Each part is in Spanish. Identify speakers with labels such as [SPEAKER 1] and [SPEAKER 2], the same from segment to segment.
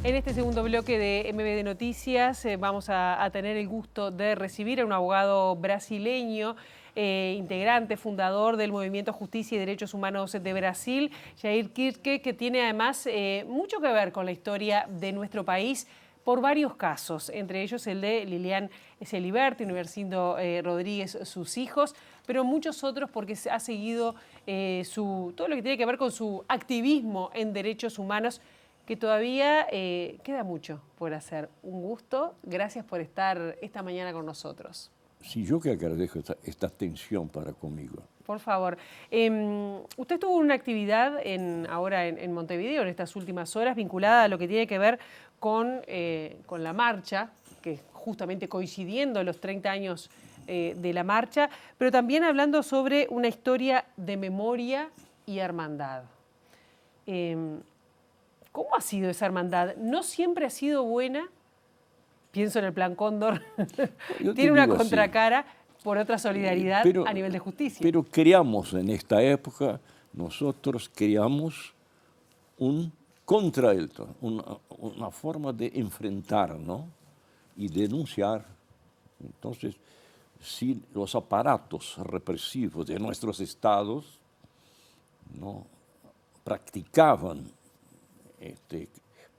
[SPEAKER 1] En este segundo bloque de MBD Noticias vamos a tener el gusto de recibir a un abogado brasileño, integrante, fundador del Movimiento Justicia y Derechos Humanos de Brasil, Jair Kirke, que tiene además mucho que ver con la historia de nuestro país por varios casos, entre ellos el de Lilian Celiberti, Universindo Rodríguez, sus hijos, pero muchos otros porque ha seguido todo lo que tiene que ver con su activismo en derechos humanos, que todavía queda mucho por hacer. Un gusto, gracias por estar esta mañana con nosotros.
[SPEAKER 2] Sí, yo que agradezco esta atención para conmigo.
[SPEAKER 1] Por favor. Usted tuvo una actividad ahora en Montevideo en estas últimas horas vinculada a lo que tiene que ver con la marcha, que justamente coincidiendo los 30 años de la marcha, pero también hablando sobre una historia de memoria y hermandad. ¿Cómo ha sido esa hermandad? ¿No siempre ha sido buena? Pienso en el Plan Cóndor. Tiene una contracara por otra solidaridad a nivel de justicia.
[SPEAKER 2] Pero creamos en esta época, nosotros creamos un contraelto, una forma de enfrentar, ¿no? Y denunciar. Entonces, si los aparatos represivos de nuestros estados no practicaban este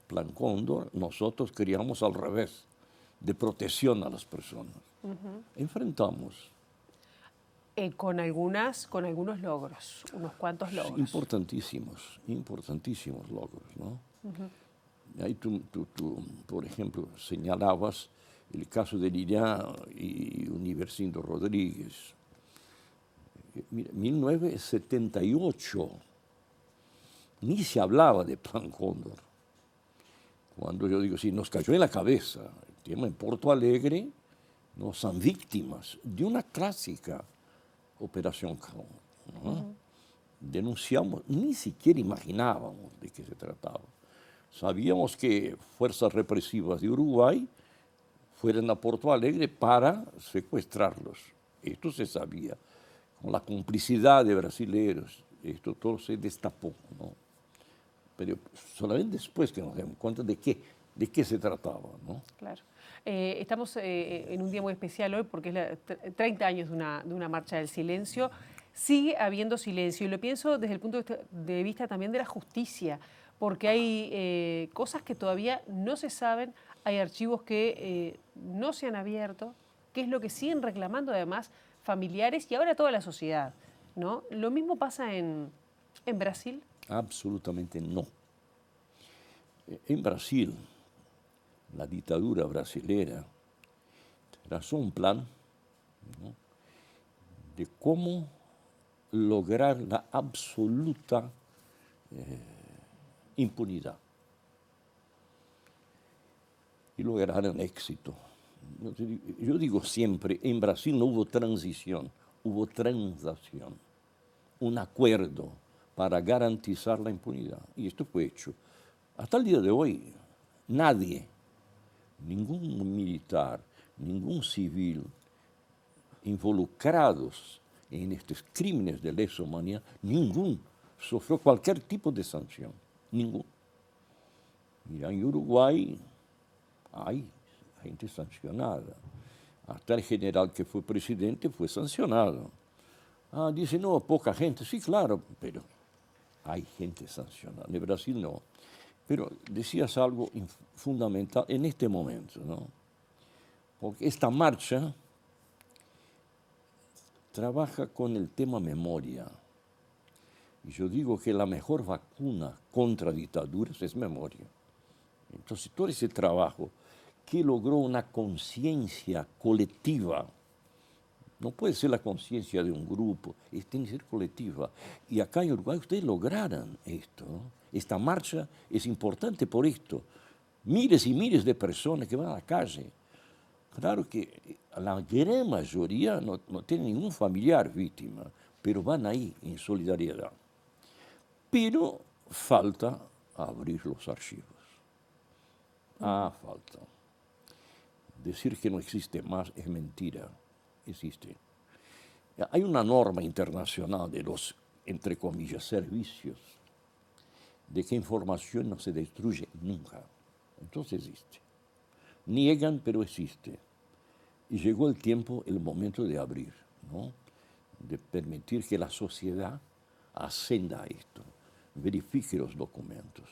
[SPEAKER 2] Plan Cóndor, nosotros queríamos al revés, de protección a las personas. Enfrentamos.
[SPEAKER 1] Con algunos logros, unos cuantos logros.
[SPEAKER 2] Importantísimos logros, ¿no? Ahí tú, por ejemplo, señalabas el caso de Lilian y Universindo Rodríguez. Mira, 1978, ni se hablaba de Plan Cóndor. Cuando yo digo, sí, nos cayó en la cabeza, el tema en Porto Alegre, no son víctimas de una clásica operación Cóndor, ¿no? Denunciamos, ni siquiera imaginábamos de qué se trataba. Sabíamos que fuerzas represivas de Uruguay fueron a Porto Alegre para secuestrarlos. Esto se sabía. Con la complicidad de brasileños, esto todo se destapó, ¿no? Pero solamente después que nos dimos cuenta de qué se trataba, ¿no?
[SPEAKER 1] Claro. Estamos en un día muy especial hoy porque es 30 años de una marcha del silencio. Sigue habiendo silencio y lo pienso desde el punto de vista también de la justicia, porque hay cosas que todavía no se saben, hay archivos que no se han abierto, que es lo que siguen reclamando además familiares y ahora toda la sociedad, ¿no? ¿Lo mismo pasa en Brasil?
[SPEAKER 2] Absolutamente no. En Brasil, la dictadura brasilera trazó un plan, ¿no?, de cómo lograr la absoluta impunidad. Y lograron éxito. Yo digo siempre, en Brasil no hubo transición, hubo transacción, un acuerdo para garantizar la impunidad. Y esto fue hecho. Hasta el día de hoy, nadie, ningún militar, ningún civil involucrados en estos crímenes de lesa humanidad, ningún sufrió cualquier tipo de sanción, ningún. Mira, en Uruguay hay gente sancionada. Hasta el general que fue presidente fue sancionado. Ah, dice, no, poca gente. Sí, claro, pero hay gente sancionada. En Brasil no. Pero decías algo fundamental en este momento, ¿no? Porque esta marcha trabaja con el tema memoria. Y yo digo que la mejor vacuna contra dictaduras es memoria. Entonces, todo ese trabajo que logró una conciencia colectiva, no puede ser la conciencia de un grupo, tiene que ser colectiva. Y acá en Uruguay ustedes lograron esto, ¿no? Esta marcha es importante por esto. Miles y miles de personas que van a la calle. Claro que la gran mayoría no tiene ningún familiar víctima, pero van ahí en solidaridad. Pero falta abrir los archivos. Falta. Decir que no existe más es mentira. Existe. Hay una norma internacional de los, entre comillas, servicios, de que información no se destruye nunca. Entonces existe. Niegan, pero existe. Y llegó el tiempo, el momento de abrir, ¿no? De permitir que la sociedad ascenda a esto, verifique los documentos.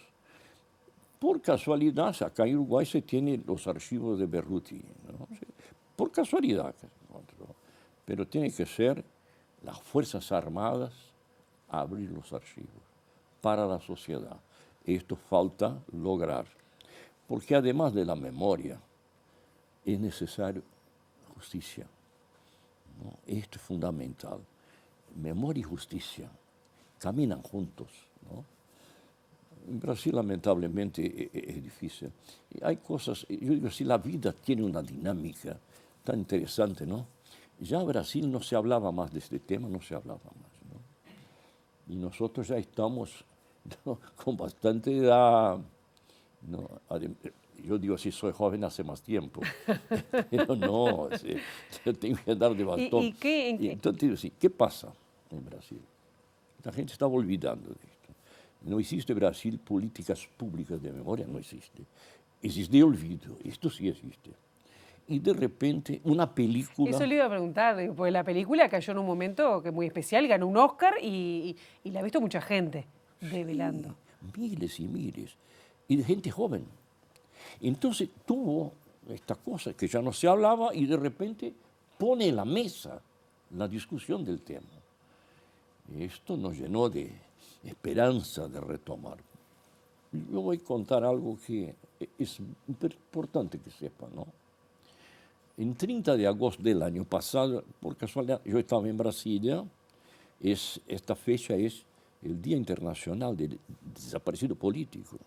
[SPEAKER 2] Por casualidad, acá en Uruguay se tienen los archivos de Berruti, ¿no? Por casualidad que se encontró. Pero tiene que ser las Fuerzas Armadas a abrir los archivos para la sociedad. Esto falta lograr, porque además de la memoria, es necesario justicia, ¿no? Esto es fundamental. Memoria y justicia caminan juntos, ¿no? En Brasil, lamentablemente, es difícil. Y hay cosas, yo digo, si la vida tiene una dinámica tan interesante, ¿no? Ya en Brasil no se hablaba más de este tema, no se hablaba más, ¿no? Y nosotros ya estamos, ¿no?, con bastante edad, ¿no? Yo digo, si soy joven hace más tiempo, pero no, yo tengo que andar de bastón.
[SPEAKER 1] ¿Y qué?
[SPEAKER 2] Entonces, digo, sí, ¿qué pasa en Brasil? La gente está olvidando de esto. No existe en Brasil políticas públicas de memoria, no existe. Existe olvido, esto sí existe. Y de repente una película...
[SPEAKER 1] Eso le iba a preguntar, porque la película cayó en un momento que muy especial, ganó un Oscar y la ha visto mucha gente develando.
[SPEAKER 2] Sí, miles y miles, y de gente joven. Entonces tuvo esta cosa que ya no se hablaba y de repente pone en la mesa la discusión del tema. Esto nos llenó de esperanza de retomar. Yo voy a contar algo que es importante que sepan, ¿no? En 30 de agosto del año pasado, por casualidad, yo estaba en Brasilia, esta fecha es el Día Internacional del Desaparecido Político.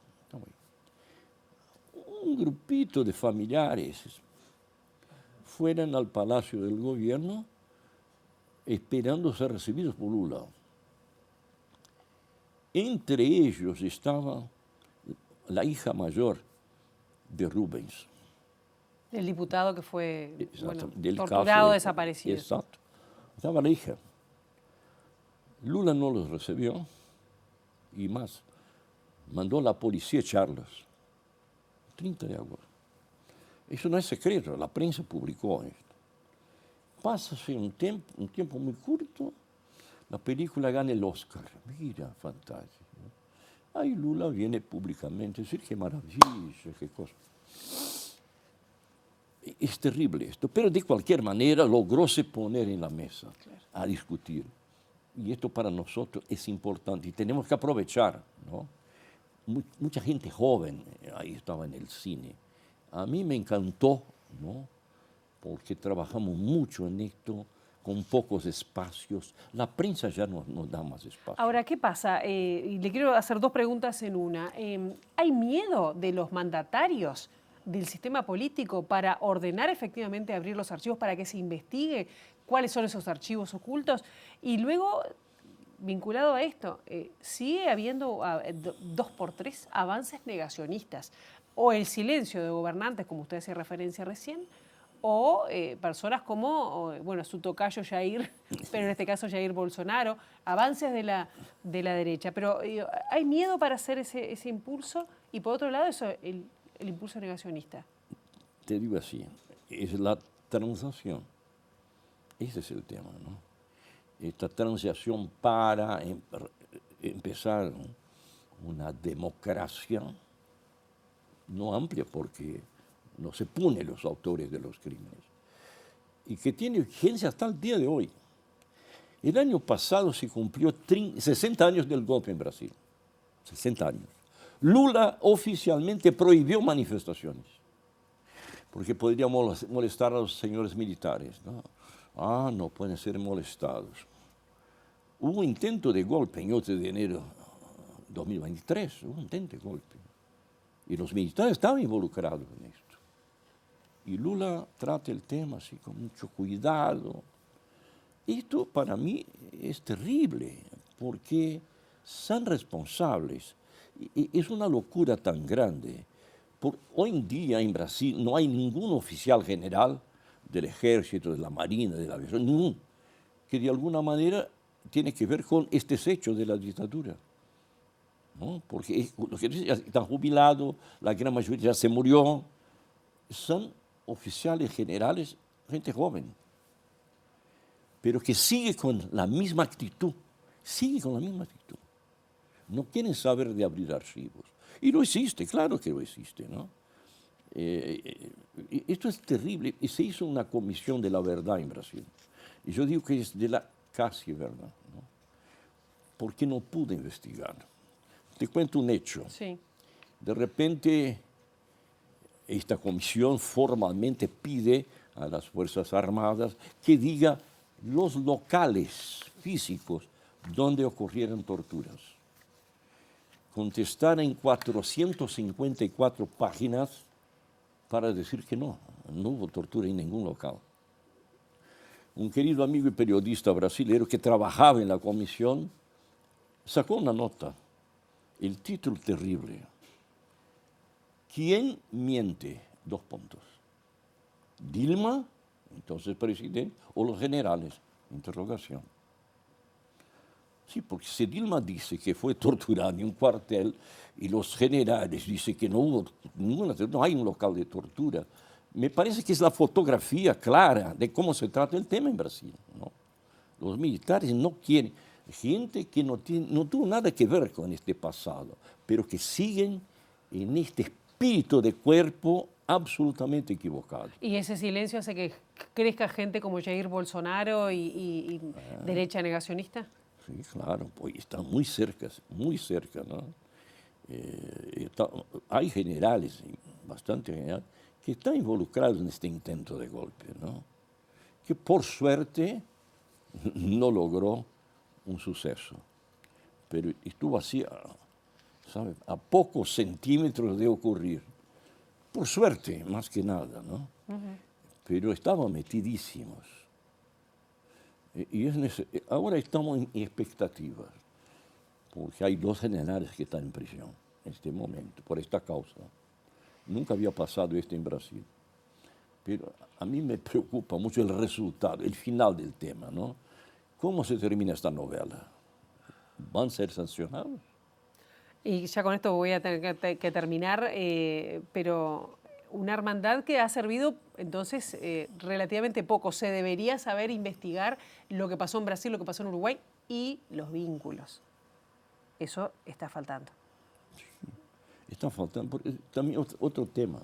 [SPEAKER 2] Un grupito de familiares fueron al Palacio del Gobierno esperando ser recibidos por Lula. Entre ellos estaba la hija mayor de Rubens.
[SPEAKER 1] El diputado que fue, bueno,
[SPEAKER 2] del
[SPEAKER 1] torturado,
[SPEAKER 2] caso
[SPEAKER 1] desaparecido.
[SPEAKER 2] Exacto. Estaba la hija. Lula no los recibió y más, mandó a la policía a echarlos. 30 de agosto. Eso no es secreto, la prensa publicó esto. Pasa un tiempo muy corto, la película gana el Oscar. Mira, fantástico. Ahí Lula viene públicamente a decir qué maravilla, qué cosa. Es terrible esto, pero de cualquier manera logróse poner en la mesa a discutir. Y esto para nosotros es importante y tenemos que aprovechar, ¿no? Mucha gente joven ahí estaba en el cine. A mí me encantó, ¿no? Porque trabajamos mucho en esto, con pocos espacios. La prensa ya no nos da más espacio.
[SPEAKER 1] Ahora, ¿qué pasa? Y le quiero hacer dos preguntas en una. ¿Hay miedo de los mandatarios del sistema político para ordenar efectivamente abrir los archivos para que se investigue cuáles son esos archivos ocultos? Y luego, vinculado a esto, sigue habiendo 2x3 avances negacionistas o el silencio de gobernantes, como usted hacía referencia recién, o personas como, bueno, su tocayo Jair, pero en este caso Jair Bolsonaro, avances de la derecha. Pero ¿hay miedo para hacer ese impulso? Y por otro lado, el impulso negacionista.
[SPEAKER 2] Te digo así, es la transición. Ese es el tema, ¿no? Esta transición para empezar una democracia no amplia porque no se pone los autores de los crímenes y que tiene vigencia hasta el día de hoy. El año pasado se cumplió 60 años del golpe en Brasil, 60 años. Lula oficialmente prohibió manifestaciones porque podría molestar a los señores militares, ¿no? No pueden ser molestados. Hubo un intento de golpe en 8 de enero de 2023, hubo un intento de golpe. Y los militares estaban involucrados en esto. Y Lula trata el tema así con mucho cuidado. Esto para mí es terrible, porque son responsables. Es una locura tan grande. Hoy en día en Brasil no hay ningún oficial general del ejército, de la marina, de la aviación, ninguno, que de alguna manera tiene que ver con estos hechos de la dictadura. ¿no? Porque los que ya están jubilados, la gran mayoría ya se murió, son oficiales generales, gente joven, pero que sigue con la misma actitud, sigue con la misma actitud. No quieren saber de abrir archivos. Y lo existe, claro que lo existe, ¿no? Esto es terrible. Y se hizo una comisión de la verdad en Brasil. Y yo digo que es de la casi verdad, ¿no? Porque no pude investigar. Te cuento un hecho.
[SPEAKER 1] Sí.
[SPEAKER 2] De repente, esta comisión formalmente pide a las Fuerzas Armadas que diga los locales físicos donde ocurrieron torturas. Contestar en 454 páginas para decir que no hubo tortura en ningún local. Un querido amigo y periodista brasileño que trabajaba en la comisión sacó una nota, el título terrible: ¿Quién miente? Dos puntos. Dilma, entonces presidente, o los generales, interrogación. Sí, porque si Dilma dice que fue torturada en un cuartel y los generales dicen que no hubo ninguna, no hay un local de tortura, me parece que es la fotografía clara de cómo se trata el tema en Brasil, ¿no? Los militares no quieren, gente que no tuvo nada que ver con este pasado, pero que siguen en este espíritu de cuerpo absolutamente equivocado.
[SPEAKER 1] ¿Y ese silencio hace que crezca gente como Jair Bolsonaro y derecha negacionista?
[SPEAKER 2] Sí, claro, pues está muy cerca, ¿no? Hay generales, bastante generales, que están involucrados en este intento de golpe, ¿no? Que por suerte no logró un suceso, pero estuvo así, ¿sabe?, a pocos centímetros de ocurrir. Por suerte, más que nada, ¿no? Pero estaban metidísimos. Y ahora estamos en expectativas, porque hay dos generales que están en prisión en este momento, por esta causa. Nunca había pasado esto en Brasil. Pero a mí me preocupa mucho el resultado, el final del tema, ¿no? ¿Cómo se termina esta novela? ¿Van a ser sancionados?
[SPEAKER 1] Y ya con esto voy a tener que terminar, pero una hermandad que ha servido entonces relativamente poco. Se debería saber investigar lo que pasó en Brasil, lo que pasó en Uruguay y los vínculos. Eso está faltando.
[SPEAKER 2] Sí, está faltando. Porque también otro tema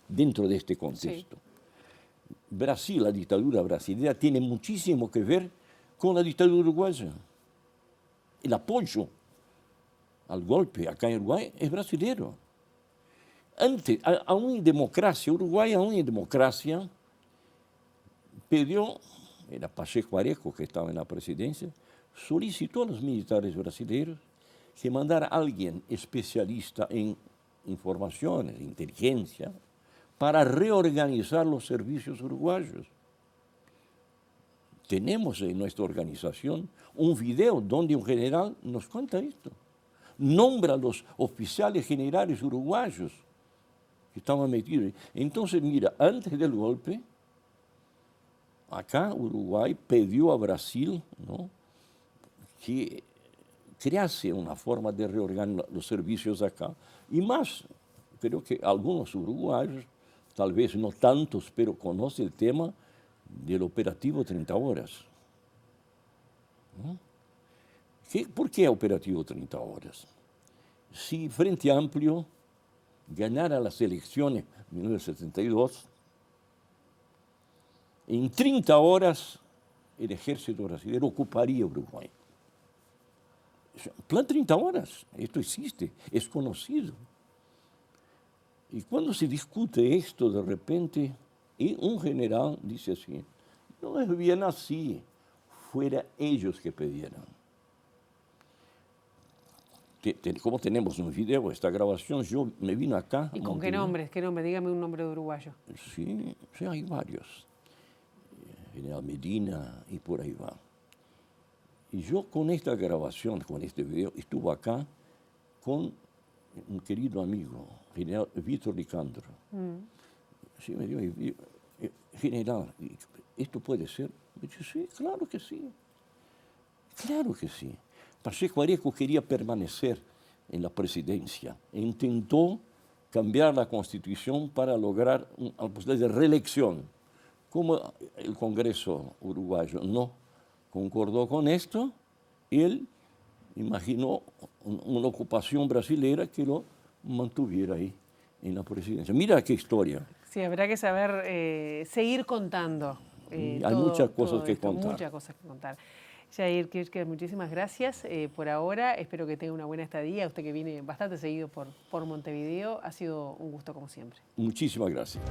[SPEAKER 2] dentro de este contexto. Sí. Brasil, la dictadura brasileña, tiene muchísimo que ver con la dictadura uruguaya. El apoyo al golpe acá en Uruguay es brasileño. Antes, aún en democracia, Uruguay aún en democracia, pidió, era Pacheco Areco que estaba en la presidencia, solicitó a los militares brasileños que mandara a alguien especialista en informaciones, inteligencia, para reorganizar los servicios uruguayos. Tenemos en nuestra organización un video donde un general nos cuenta esto. Nombra a los oficiales generales uruguayos que estaban metidos. Entonces, mira, antes del golpe, acá Uruguay pidió a Brasil, ¿no?, que crease una forma de reorganizar los servicios acá. Y más, creo que algunos uruguayos, tal vez no tantos, pero conocen el tema del operativo 30 horas. ¿No? ¿Por qué operativo 30 horas? Si Frente Amplio ganara las elecciones en 1972, en 30 horas el ejército brasileño ocuparía Uruguay. Plan 30 horas, esto existe, es conocido. Y cuando se discute esto de repente, y un general dice así: no es bien así, fuera ellos que pidieran. Como tenemos un video, esta grabación, yo me vine acá.
[SPEAKER 1] ¿Y con qué nombres? ¿Qué nombre? Dígame un nombre de uruguayo.
[SPEAKER 2] Sí, sí, hay varios. General Medina y por ahí va. Y yo con esta grabación, con este video, estuve acá con un querido amigo, general Víctor Nicandro. Sí, me dijo: general, ¿esto puede ser? Me dije: sí, claro que sí. Claro que sí. Pacheco Areco quería permanecer en la presidencia. Intentó cambiar la Constitución para lograr una posibilidad de reelección. Como el Congreso uruguayo no concordó con esto, él imaginó una ocupación brasilera que lo mantuviera ahí en la presidencia. Mira qué historia.
[SPEAKER 1] Sí, habrá que saber seguir contando.
[SPEAKER 2] Hay muchas cosas que contar.
[SPEAKER 1] Muchas cosas que contar. Jair Kirchner, muchísimas gracias por ahora. Espero que tenga una buena estadía. Usted que viene bastante seguido por Montevideo. Ha sido un gusto como siempre.
[SPEAKER 2] Muchísimas gracias.